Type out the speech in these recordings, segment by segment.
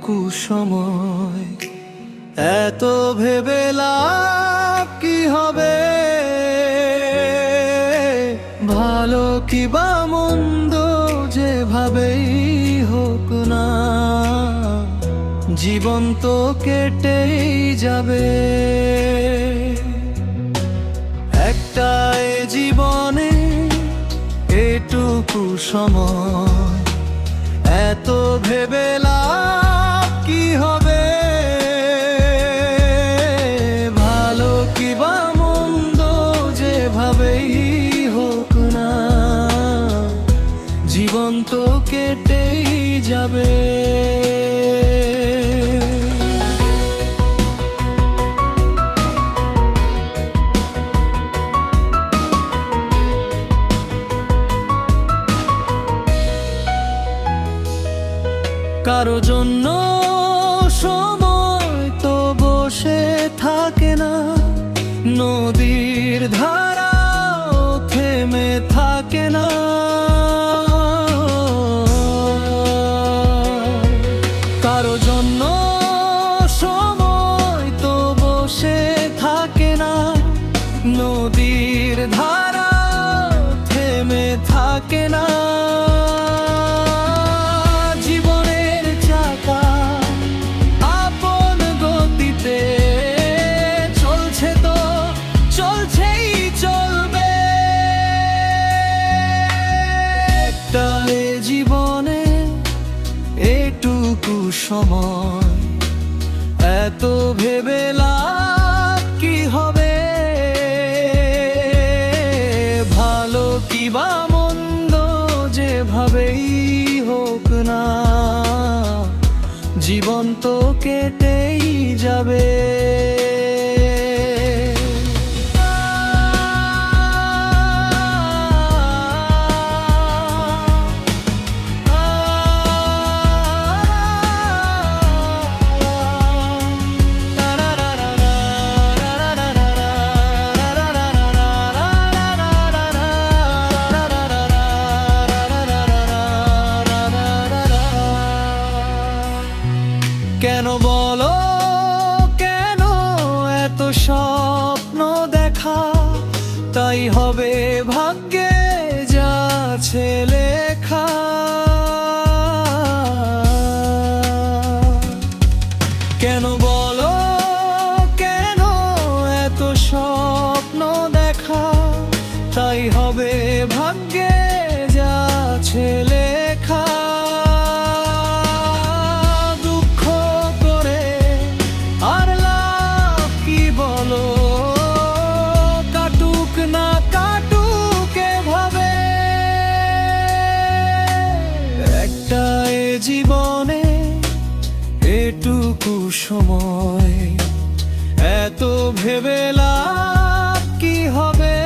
এইটুকু সময়, এত ভেবে লাভ কি হবে? ভালো কি বা মন্দ যেভাবেই হোক না, জীবন তো কেটেই যাবে। একটাই জীবনে এটুকু সময়, এত ভেবে লাভ কি হবে? ভালো কি বা মন্দ যেভাবেই হোক না, জীবন তো কেটেই যাবে। কারো জন্য সময় তো বসে থাকে না, নদীর ধারাও থেমে থাকে না। কারো জন্য সময় তো বসে থাকে না, নদীর ধারাও থেমে থাকে না। জীবনে এটুকু সময়, এত ভেবে লাভ কি হবে? ভালো কি বা মন্দ যেভাবেই হোক না, জীবন তো কেটেই যাবে। কেন বলো, কেন এত স্বপ্ন দেখা? তাই হবে ভাগ্যে যা আছে লেখা। কেন বলো, কেন এত স্বপ্ন দেখা? তাই হবে ভাগ্যে যা আছে লেখা। জীবনে এটুকু সময়, এত ভেবে লাভ কি হবে?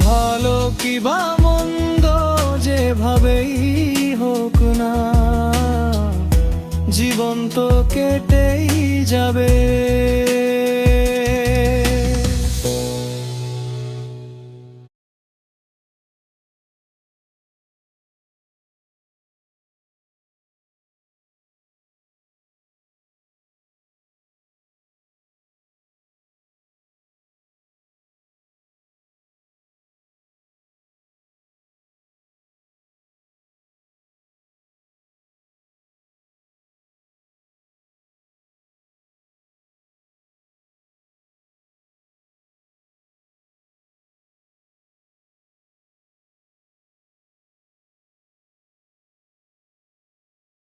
ভালো কি বা মন্দ যেভাবেই হোক না, জীবন তো কেটেই যাবে।